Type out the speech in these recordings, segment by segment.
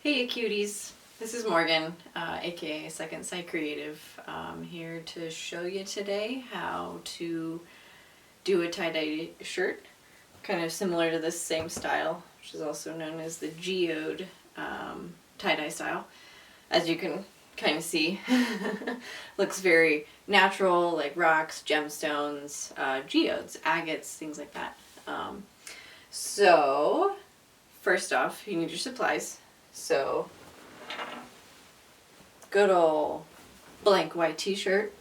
Hey cuties, this is Morgan, aka Second Sight Creative, here to show you today how to do a tie-dye shirt, kind of similar to this same style, which is also known as the geode tie-dye style. As you can kind of see, looks very natural, like rocks, gemstones, geodes, agates, things like that. So, first off, you need your supplies. So, good old blank white t-shirt,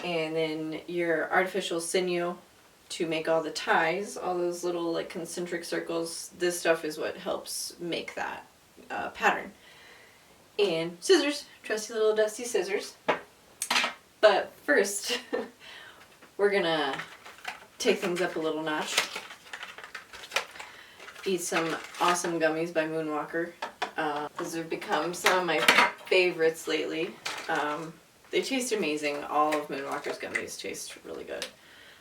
and then your artificial sinew to make all the ties, all those little like concentric circles. This stuff is what helps make that pattern. And scissors, trusty little dusty scissors. But first, we're gonna take things up a little notch. Eat some awesome gummies by Moonwalker. Those have become some of my favorites lately. They taste amazing. All of Moonwalker's gummies taste really good.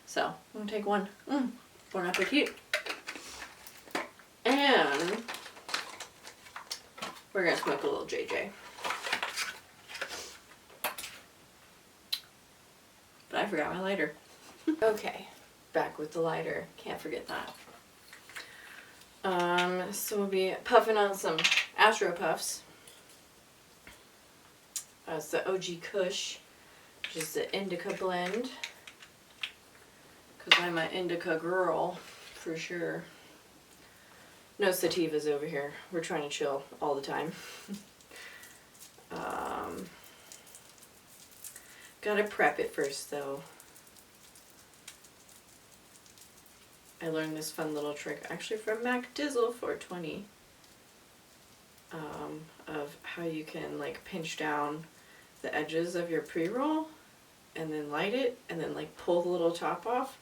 So I'm gonna take one. Bon appetit. And we're gonna smoke a little JJ. But I forgot my lighter. Okay, back with the lighter. Can't forget that. So we'll be puffing on some Astro Puffs. It's the OG Kush, which is the indica blend. Because I'm an indica girl, for sure. No sativas over here. We're trying to chill all the time. Gotta prep it first, though. I learned this fun little trick actually from Mac Dizzle 420 of how you can like pinch down the edges of your pre-roll and then light it and then like pull the little top off.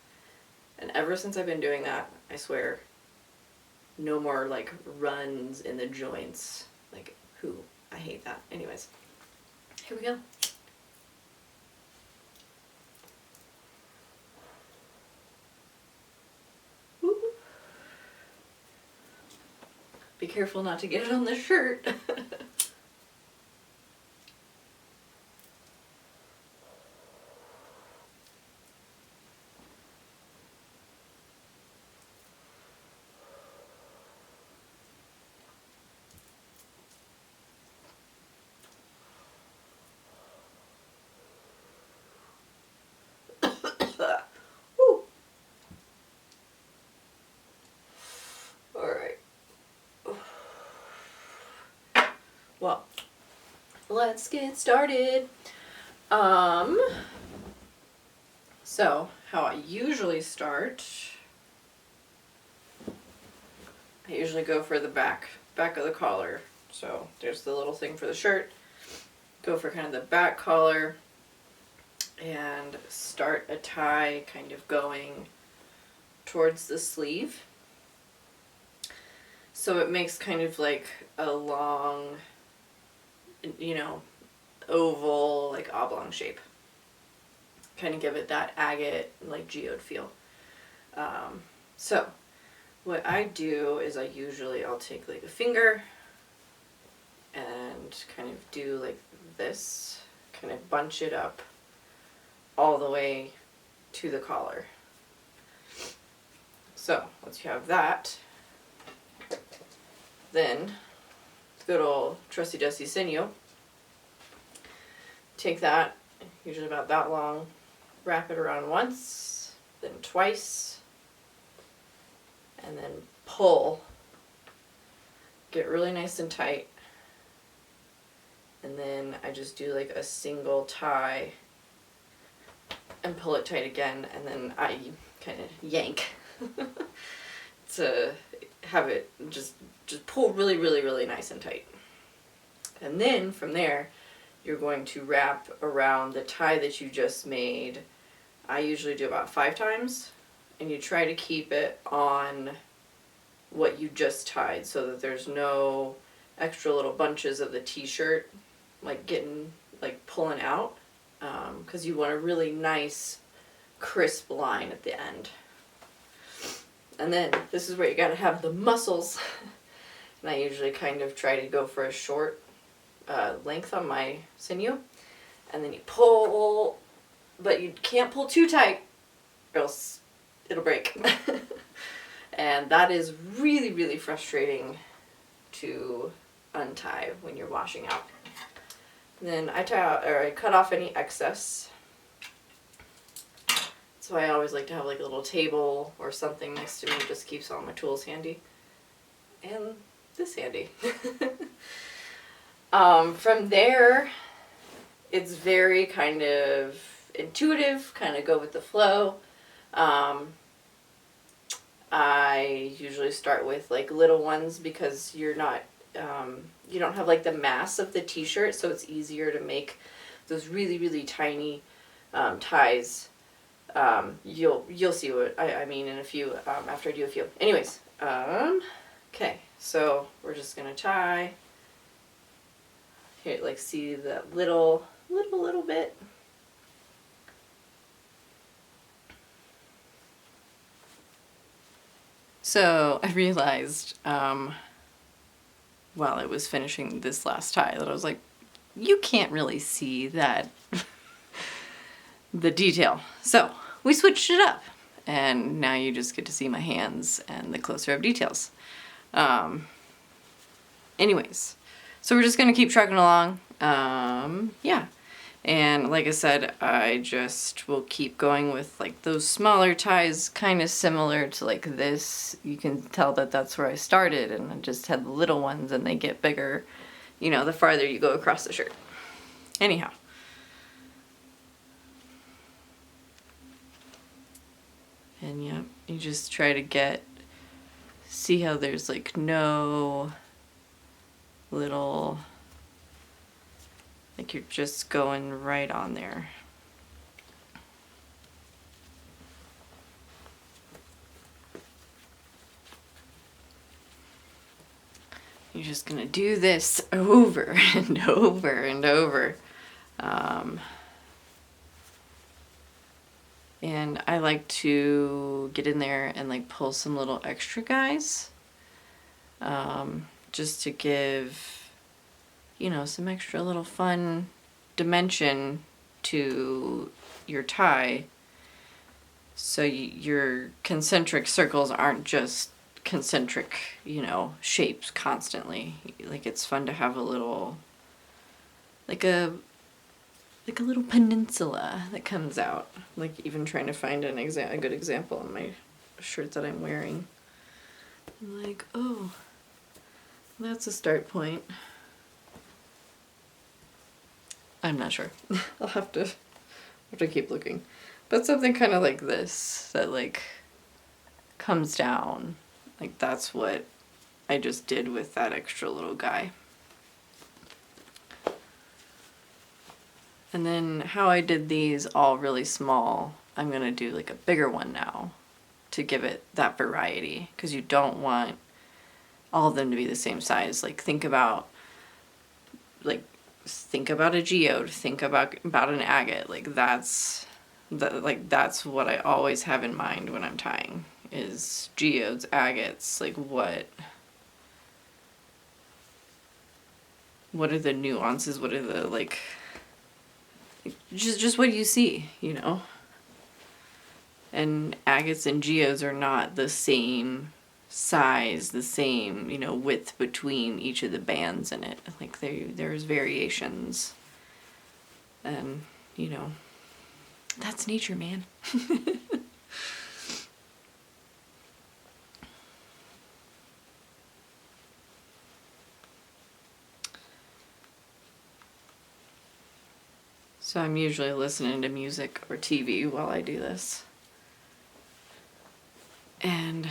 And ever since I've been doing that, I swear, no more like runs in the joints. Like, I hate that. Anyways, here we go. Be careful not to get it on the shirt. Well, let's get started. So how I usually start, I usually go for the back of the collar. So there's the little thing for the shirt. Go for kind of the back collar and start a tie kind of going towards the sleeve. So it makes kind of like a long, oval, like oblong shape. Kind of give it that agate, like geode feel. So what I do is I'll take like a finger and kind of do like this, kind of bunch it up all the way to the collar. So once you have that, then good old trusty dusty sinew. Take that, usually about that long, wrap it around once, then twice, and then pull. Get really nice and tight. And then I just do like a single tie and pull it tight again, and then I kind of yank to have it just pull really, really, really nice and tight. And then from there, you're going to wrap around the tie that you just made. I usually do about 5 times, and you try to keep it on what you just tied so that there's no extra little bunches of the t-shirt pulling out, because you want a really nice crisp line at the end. And then this is where you got to have the muscles And I usually kind of try to go for a short length on my sinew. And then you pull, but you can't pull too tight or else it'll break. And that is really, really frustrating to untie when you're washing out. And then I cut off any excess. So I always like to have like a little table or something next to me. It just keeps all my tools handy. And this handy. From there, it's very kind of intuitive, kind of go with the flow. I usually start with like little ones because you're not, you don't have like the mass of the t-shirt, so it's easier to make those really, really tiny ties. You'll see what I mean in a few, after I do a few. Anyways, okay, so we're just gonna tie. Here, like, see that little bit. So I realized while I was finishing this last tie that I was like, you can't really see that the detail. So we switched it up, and now you just get to see my hands and the closer up details. Anyways, so we're just gonna keep trucking along. Yeah. And like I said, I just will keep going with like those smaller ties, kind of similar to like this. You can tell that that's where I started, and I just had the little ones and they get bigger, you know, the farther you go across the shirt. Anyhow. And yeah, you just try to see how there's like no little, like you're just going right on there. You're just gonna do this over and over and over. And I like to get in there and like pull some little extra guys, just to give, you know, some extra little fun dimension to your tie. So your concentric circles aren't just concentric, you know, shapes constantly. Like, it's fun to have a little, like a little peninsula that comes out. Like, even trying to find a good example on my shirt that I'm wearing. I'm like, oh, that's a start point. I'm not sure. I'll have to keep looking. But something kind of like this, that like comes down. Like, that's what I just did with that extra little guy. And then how I did these all really small, I'm gonna do like a bigger one now to give it that variety, because you don't want all of them to be the same size. Like, think about a geode, think about an agate. Like, that's what I always have in mind when I'm tying, is geodes, agates. Like, what are the nuances? What are the, like just what you see, you know? And agates and geodes are not the same size, the same, you know, width between each of the bands in it. Like, there's variations. And, you know, that's nature, man. So I'm usually listening to music or TV while I do this. And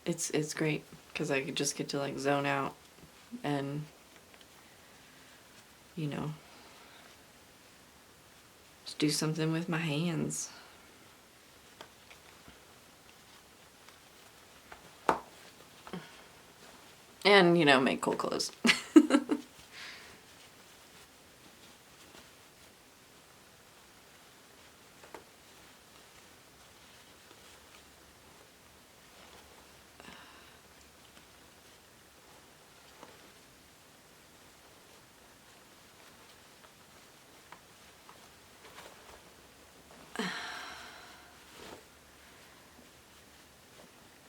it's great, because I could just get to like zone out and, you know, just do something with my hands. And, you know, make cool clothes.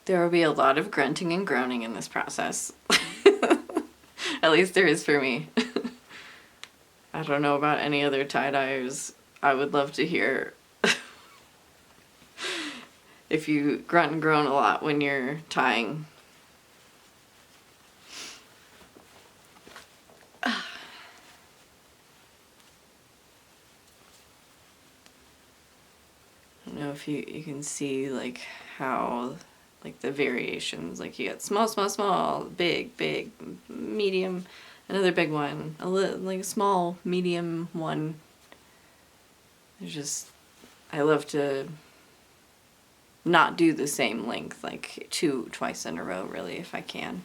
There will be a lot of grunting and groaning in this process. At least there is for me. I don't know about any other tie-dyers. I would love to hear if you grunt and groan a lot when you're tying. I don't know if you can see like how like the variations, like you got small, small, small, big, big, medium, another big one, like a small, medium one. There's just, I love to not do the same length, like twice in a row, really, if I can.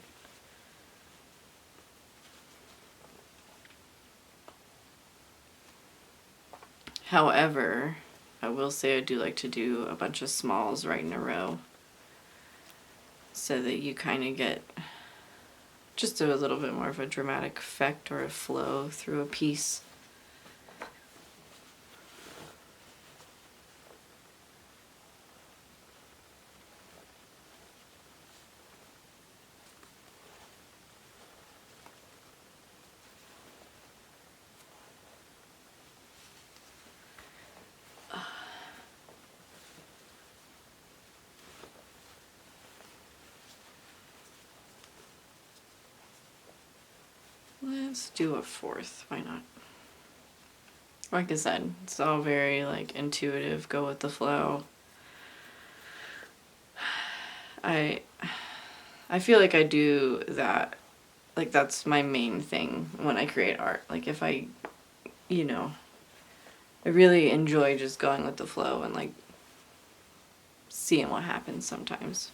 However, I will say I do like to do a bunch of smalls right in a row so that you kind of get just a little bit more of a dramatic effect or a flow through a piece. Let's do a fourth, why not? Like I said, it's all very like intuitive, go with the flow. I feel like I do that, like that's my main thing when I create art. Like if I, you know, I really enjoy just going with the flow and like seeing what happens sometimes.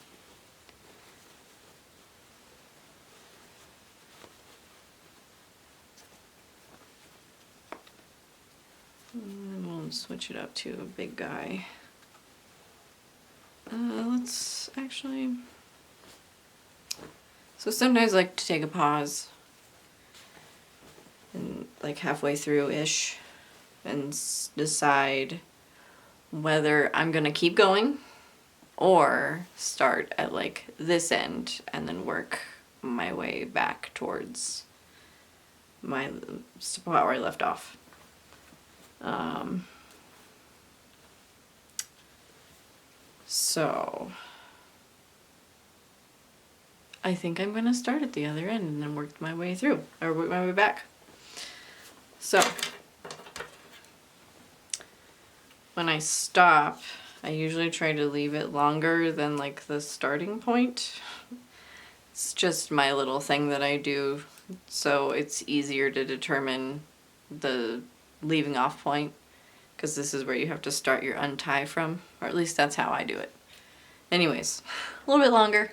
And we'll switch it up to a big guy. Let's actually... So sometimes I like to take a pause and like halfway through-ish and decide whether I'm gonna keep going or start at like this end and then work my way back towards my spot where I left off. So I think I'm gonna start at the other end and then work my way through, or work my way back. So when I stop, I usually try to leave it longer than like the starting point. It's just my little thing that I do, so it's easier to determine the leaving off point, because this is where you have to start your untie from, or at least that's how I do it. Anyways, a little bit longer.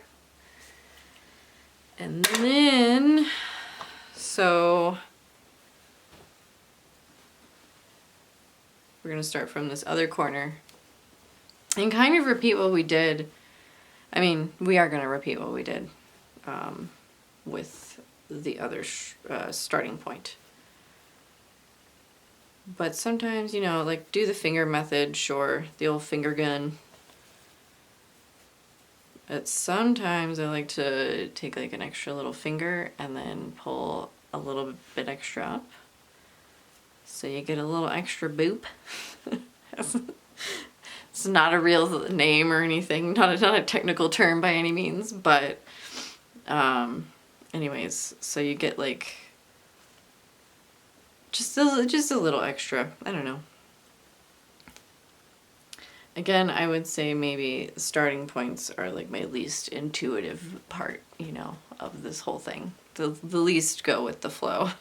And then, so we're gonna start from this other corner and kind of repeat what we did. I mean, we are gonna repeat what we did with the other starting point. But sometimes, you know, like do the finger method, sure, the old finger gun. But sometimes I like to take like an extra little finger and then pull a little bit extra up. So you get a little extra boop. It's not a real name or anything, not a technical term by any means, but anyways, so you get like just a little extra. I don't know. Again, I would say maybe starting points are like my least intuitive part, you know, of this whole thing. The least go with the flow.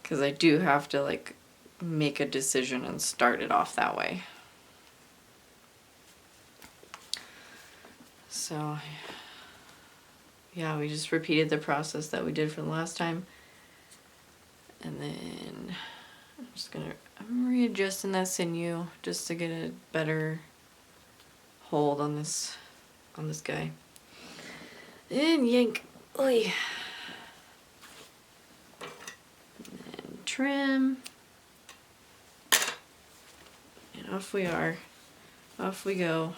Because I do have to like make a decision and start it off that way. So yeah, we just repeated the process that we did from the last time. And then I'm readjusting that sinew just to get a better hold on this guy. And yank. Oy. And trim. And off we are. Off we go.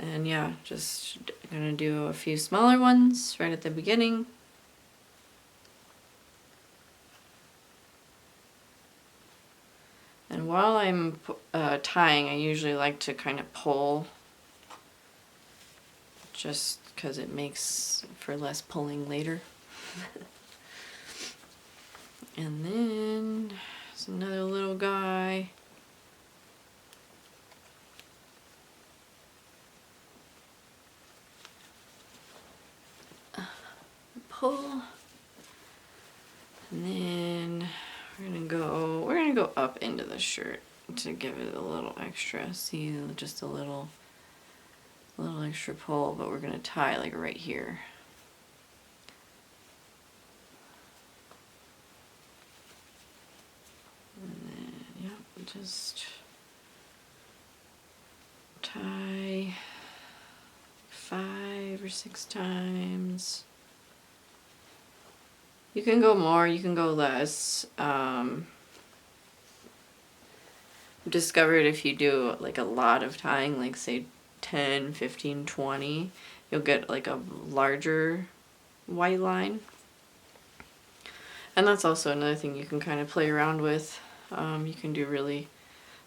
And yeah, just gonna do a few smaller ones right at the beginning. And while I'm tying, I usually like to kind of pull, just because it makes for less pulling later. And then there's another little guy. Pull. And then we're gonna go up into the shirt to give it a little extra. See, just a little extra pull, but we're gonna tie like right here. And then, yeah, just tie 5 or 6 times. You can go more, you can go less. Discovered if you do like a lot of tying, like say 10, 15, 20, you'll get like a larger white line. And that's also another thing you can kind of play around with. You can do really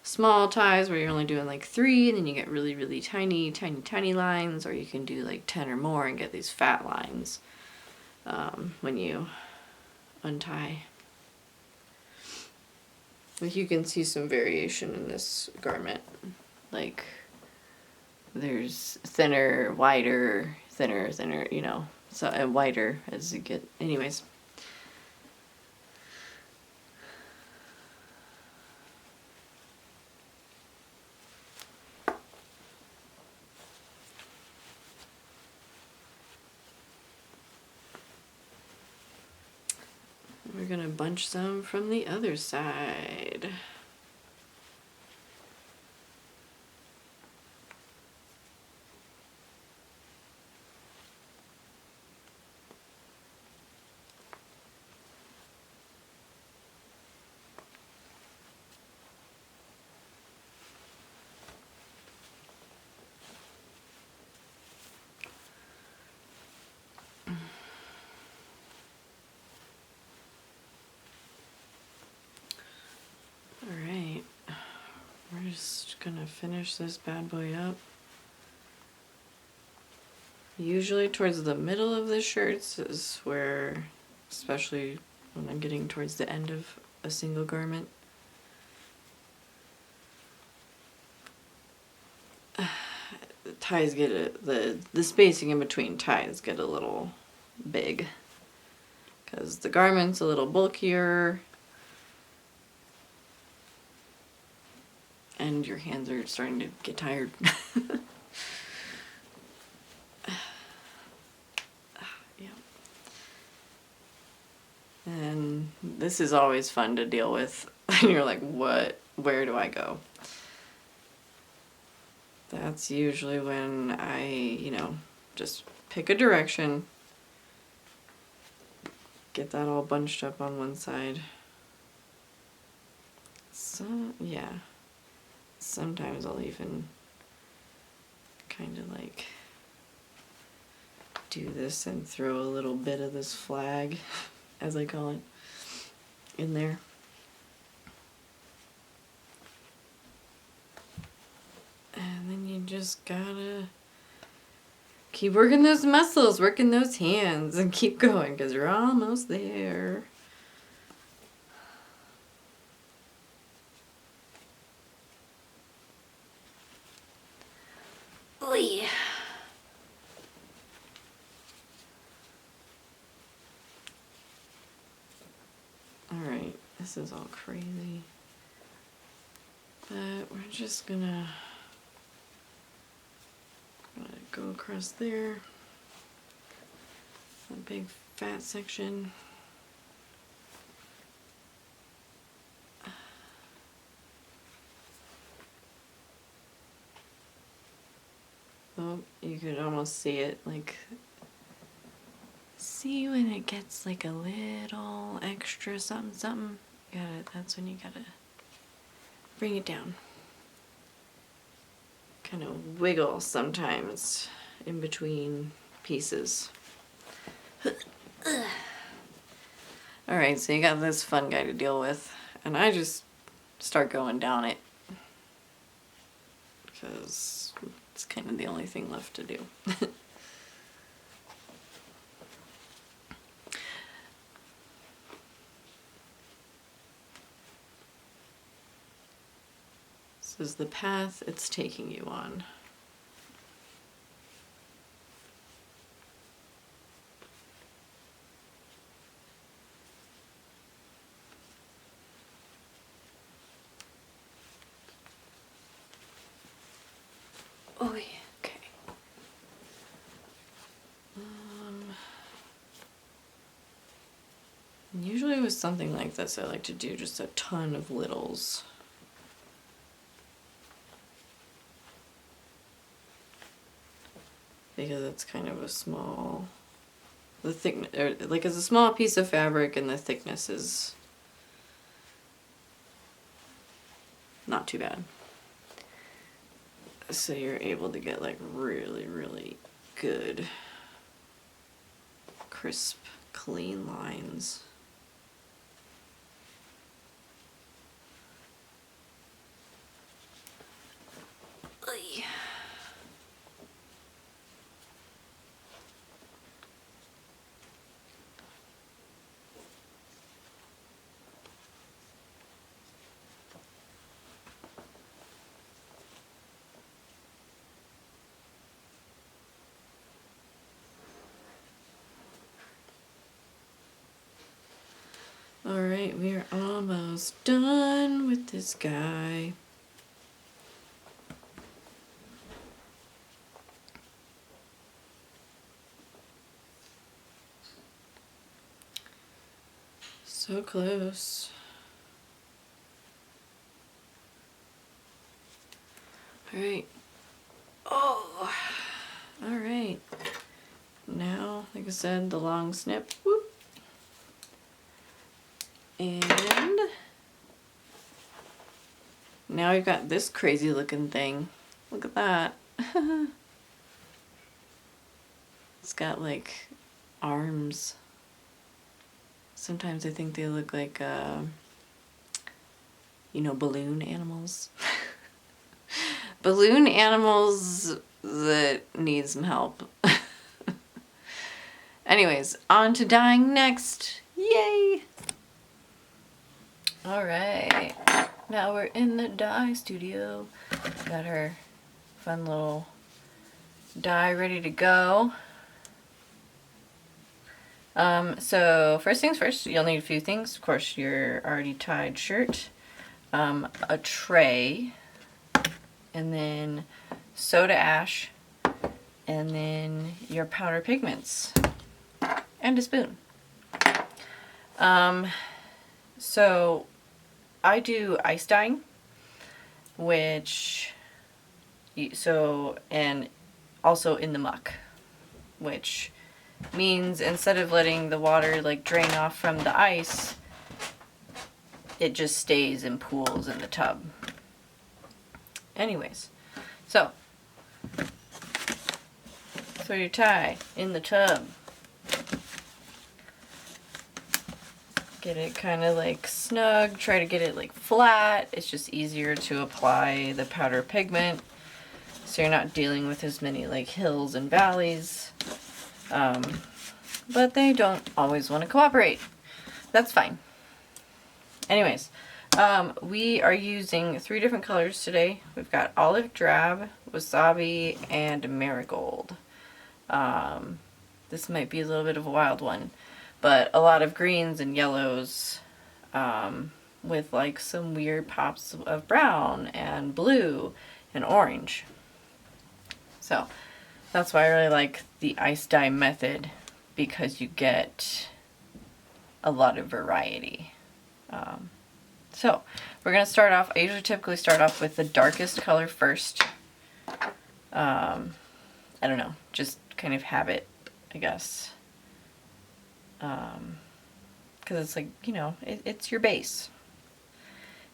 small ties where you're only doing like 3 and then you get really, really tiny, tiny, tiny lines, or you can do like 10 or more and get these fat lines when you untie. Like you can see some variation in this garment. Like there's thinner, wider, thinner, thinner, you know, so and wider as you get. Anyways. We're gonna bunch some from the other side. Alright, we're just gonna finish this bad boy up. Usually towards the middle of the shirts is where, especially when I'm getting towards the end of a single garment, ties get the spacing in between ties get a little big because the garment's a little bulkier and your hands are starting to get tired. Yeah. And this is always fun to deal with. And you're like, where do I go? That's usually when I, you know, just pick a direction, get that all bunched up on one side. So, yeah. Sometimes I'll even kind of like do this and throw a little bit of this flag, as I call it, in there. And then you just gotta keep working those muscles, working those hands, and keep going because you're almost there. Oy. Alright, this is all crazy. But we're just gonna go across there. A big fat section. Oh, you could almost see it, like, see when it gets like a little extra something something? That's when you gotta bring it down. kind of wiggle sometimes in between pieces. Alright, so you got this fun guy to deal with, and I just start going down it because it's kind of the only thing left to do. This is the path it's taking you on. Oh yeah, okay. Usually with something like this, I like to do just a ton of littles. Because it's kind of a small, the thickness, or like it's a small piece of fabric and the thickness is not too bad. So you're able to get like really, really good, crisp, clean lines. Oy. Alright, we are almost done with this guy. So close. Alright. Oh! Alright. Now, like I said, the long snip. Whoop. And now we've got this crazy looking thing. Look at that. It's got like arms. Sometimes I think they look like, you know, balloon animals. Balloon animals that need some help. Anyways, on to dyeing next. Yay! Alright, now we're in the dye studio. Got our fun little dye ready to go. So first things first, you'll need a few things. Of course, your already tied shirt, a tray, and then soda ash, and then your powder pigments, and a spoon. So I do ice dyeing, and also in the muck, which means instead of letting the water like drain off from the ice, it just stays in pools in the tub. Anyways, so throw your tie in the tub. Get it kind of like snug, try to get it like flat. It's just easier to apply the powder pigment so you're not dealing with as many like hills and valleys. But they don't always want to cooperate. That's fine. Anyways, we are using 3 different colors today. We've got olive drab, wasabi, and marigold. This might be a little bit of a wild one, but a lot of greens and yellows, with like some weird pops of brown and blue and orange. So that's why I really like the ice dye method, because you get a lot of variety. So we're going to start off, I usually typically start off with the darkest color first. I don't know, just kind of habit, I guess. Because it's like, you know, it's your base.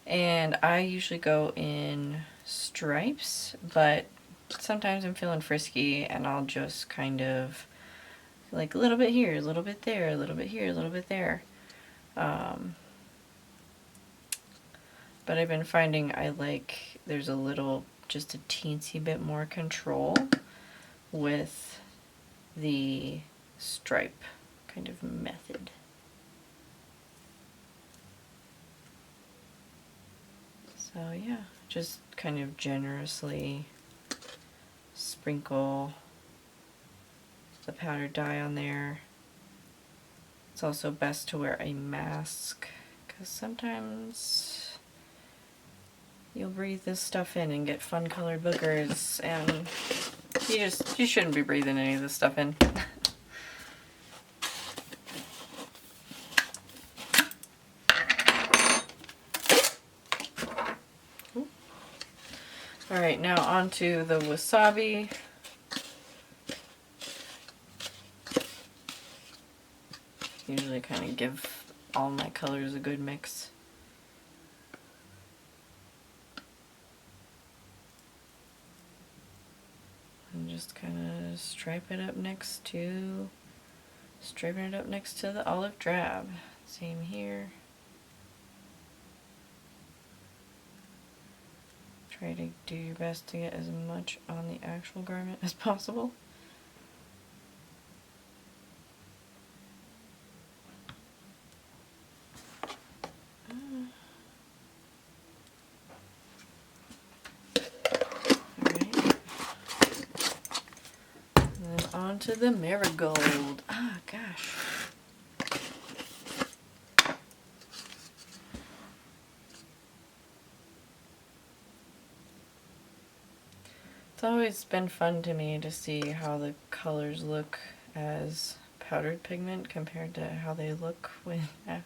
And I usually go in stripes, but sometimes I'm feeling frisky and I'll just kind of like a little bit here, a little bit there, a little bit here, a little bit there. But I've been finding I like, there's a little, just a teensy bit more control with the stripe kind of method. So yeah, just kind of generously sprinkle the powdered dye on there. It's also best to wear a mask because sometimes you'll breathe this stuff in and get fun colored boogers, and you shouldn't be breathing any of this stuff in. Alright, now onto the wasabi. Usually kind of give all my colors a good mix. And just kind of striping it up next to the olive drab. Same here. Try to do your best to get as much on the actual garment as possible. Onto the marigold. Ah, gosh. It's always been fun to me to see how the colors look as powdered pigment compared to how they look when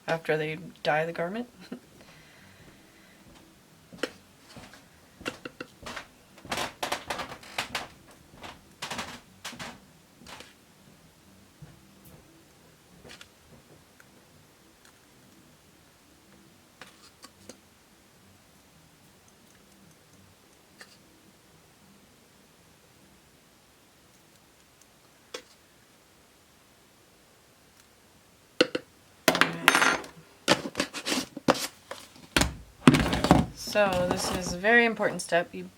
after they dye the garment. So this is a very important step. You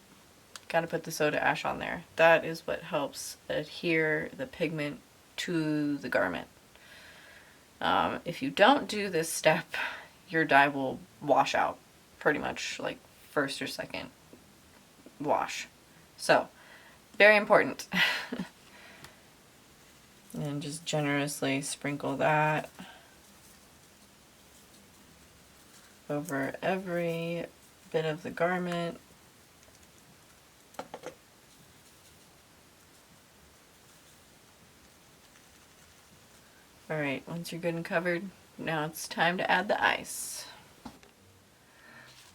got to put the soda ash on there. That is what helps adhere the pigment to the garment. If you don't do this step, your dye will wash out pretty much like first or second wash. So very important. And just generously sprinkle that over every bit of the garment. Alright, once you're good and covered, now it's time to add the ice.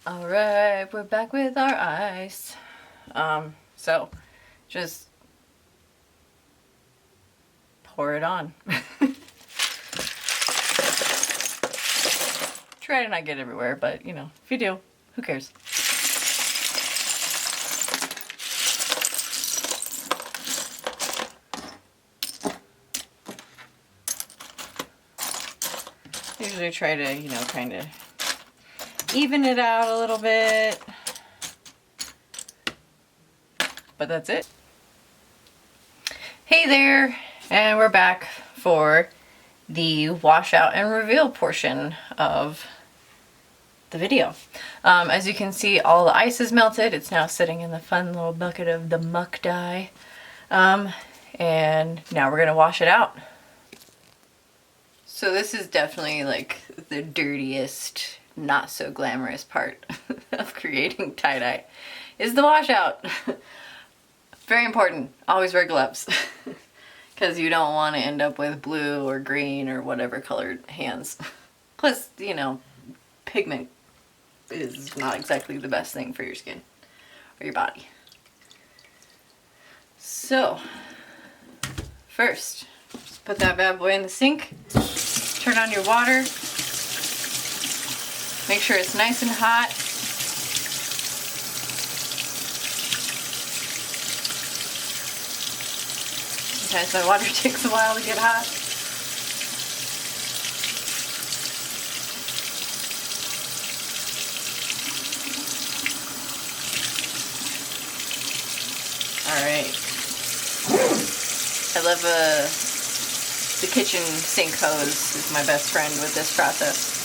Alright, we're back with our ice. So just pour it on. Try to not get everywhere, but you know, if you do, who cares? Usually try to, you know, kind of even it out a little bit. But that's it. Hey there, and we're back for the washout and reveal portion of the video. As you can see, all the ice is melted. It's now sitting in the fun little bucket of the muck dye. And now we're gonna wash it out. So this is definitely like the dirtiest, not so glamorous part of creating tie-dye, is the washout. Very important, always wear gloves. Because you don't want to end up with blue or green or whatever colored hands. Plus, you know, pigment is not exactly the best thing for your skin or your body. So, first, just put that bad boy in the sink. Turn on your water. Make sure it's nice and hot. sometimes my water takes a while to get hot. Alright. I love the kitchen sink hose is my best friend with this process.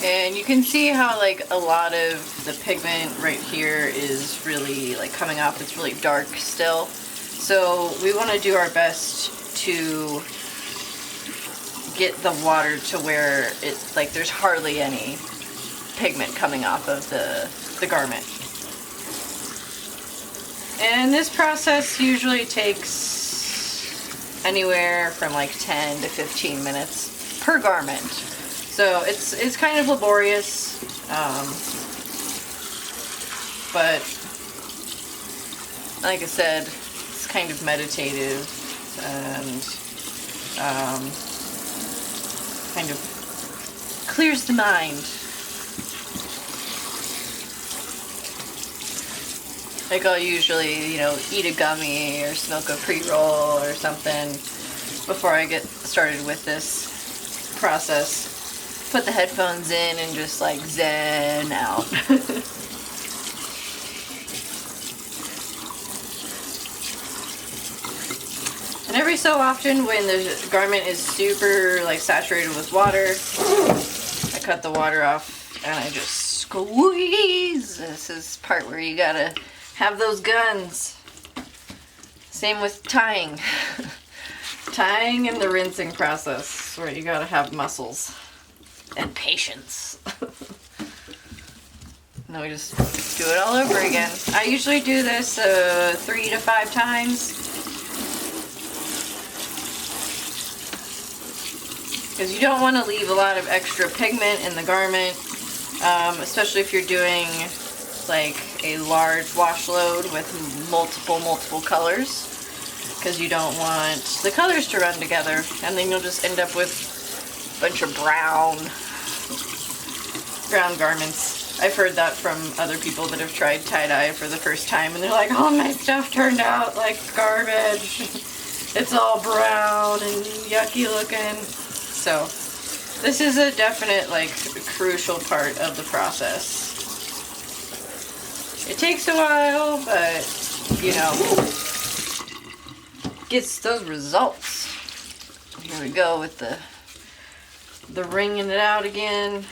And you can see how like a lot of the pigment right here is really like coming off. It's really dark still. So we want to do our best to get the water to where it's like there's hardly any pigment coming off of the garment. And this process usually takes anywhere from like 10 to 15 minutes per garment. So it's kind of laborious, but like I said, it's kind of meditative and kind of clears the mind. Like I'll usually, you know, eat a gummy or smoke a pre-roll or something before I get started with this process. Put the headphones in and just like zen out. And every so often when the garment is super like saturated with water, I cut the water off and I just squeeze. This is the part where you gotta have those guns. Same with tying. Tying and the rinsing process where you gotta have muscles. And patience. Now we just do it all over again. I usually do this 3 to 5 times. Because you don't want to leave a lot of extra pigment in the garment. Especially if you're doing like a large wash load with multiple colors. Because you don't want the colors to run together. And then you'll just end up with bunch of brown garments. I've heard that from other people that have tried tie-dye for the first time and they're like, oh, my stuff turned out like garbage. It's all brown and yucky looking. So this is a definite like crucial part of the process. It takes a while, but you know, gets those results. Here we go with the wringing it out again.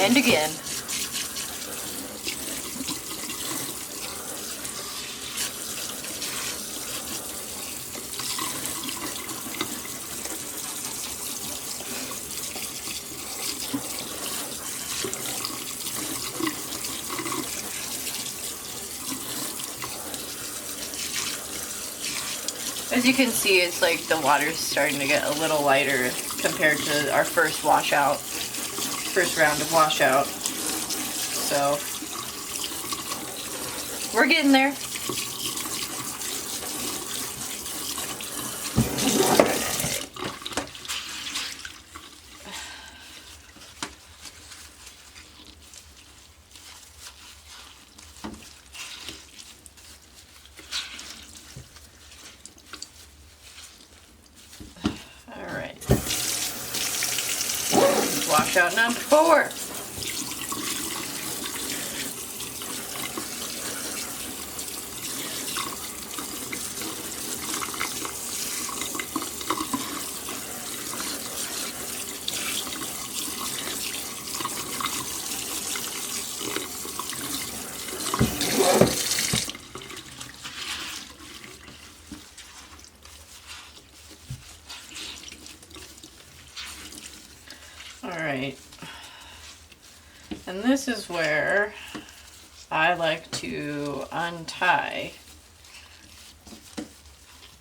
And again. As you can see, it's like the water's starting to get a little lighter compared to our first round of washout. So we're getting there. Washout number 4. Alright, and this is where I like to untie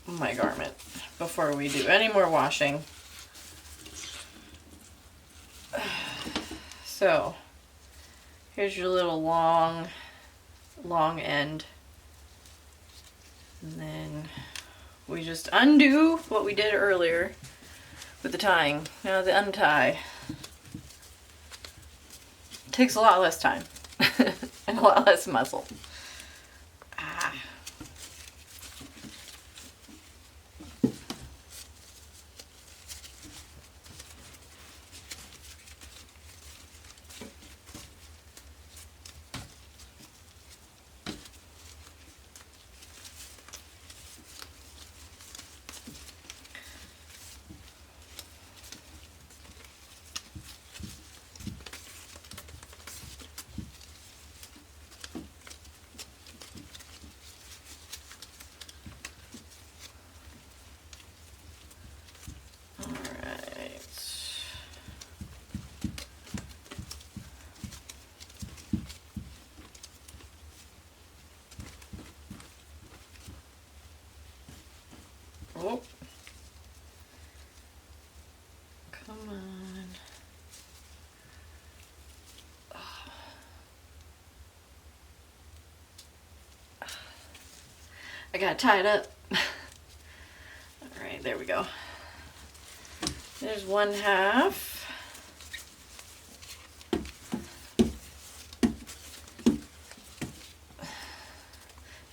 my garment before we do any more washing. So, here's your little long end, and then we just undo what we did earlier with the tying. Now the untie. Takes a lot less time and a lot less muscle. Ah. Oh. Come on. Oh. I got it tied up. Alright, there we go. There's one half.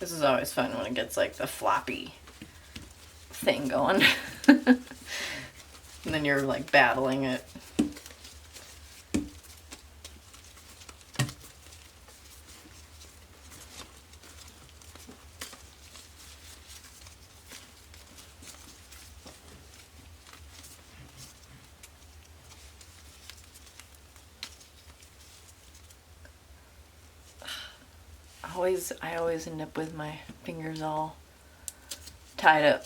This is always fun when it gets like the floppy thing going. And then you're like battling it. I always end up with my fingers all tied up.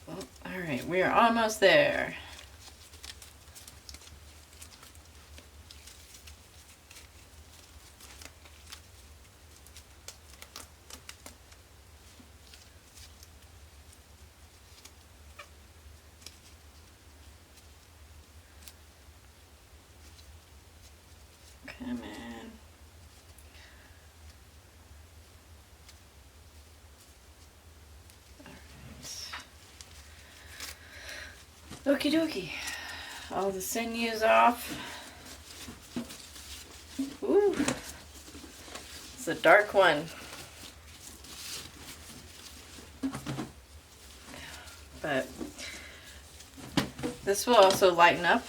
Oh, all right, we are almost there. Come on. Okie dokie. All the sinews off. Ooh. It's a dark one. But this will also lighten up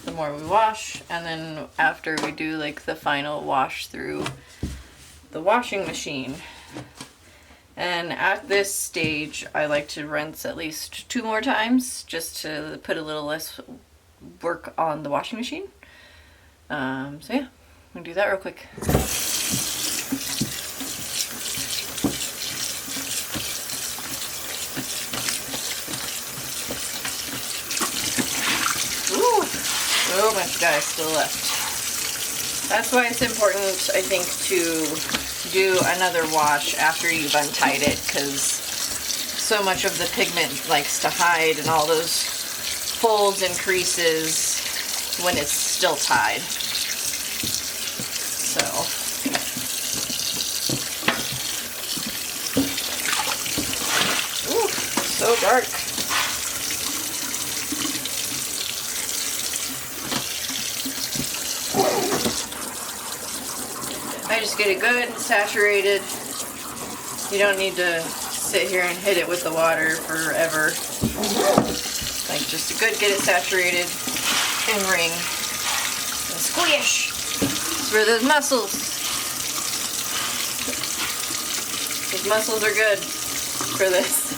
the more we wash, and then after we do like the final wash through the washing machine. And at this stage, I like to rinse at least 2 more times just to put a little less work on the washing machine. So yeah, I'm gonna do that real quick. Ooh, so much dye still left. That's why it's important, I think, to do another wash after you've untied it, because so much of the pigment likes to hide in all those folds and creases when it's still tied. So ooh, so dark. I just get it good, saturated. You don't need to sit here and hit it with the water forever. Like just a good, get it saturated and wring and squish. It's for those muscles. Those muscles are good for this.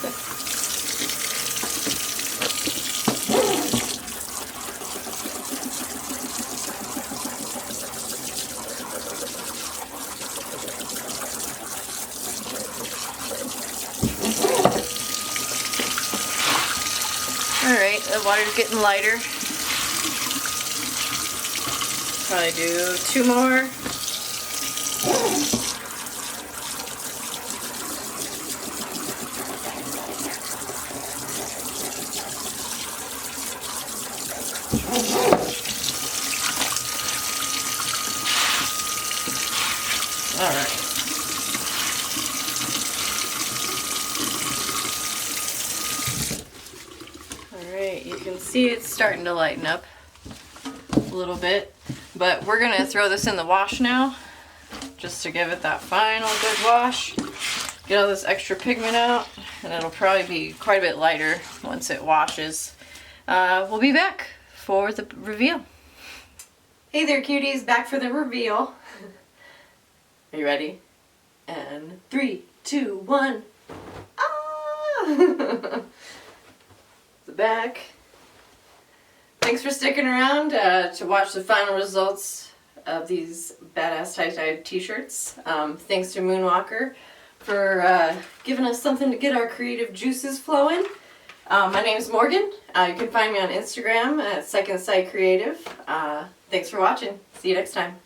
Alright, the water's getting lighter. Probably do 2 more. Alright. can see it's starting to lighten up a little bit, but we're gonna throw this in the wash now just to give it that final good wash, get all this extra pigment out, and it'll probably be quite a bit lighter once it washes. We'll be back for the reveal. Hey there, cuties, back for the reveal. Are you ready? And 3, 2, 1. Ah! The back. Thanks for sticking around to watch the final results of these badass tie-dye t-shirts. Thanks to Moonwalker for giving us something to get our creative juices flowing. My name is Morgan. You can find me on Instagram at Second Sight Creative. Thanks for watching. See you next time.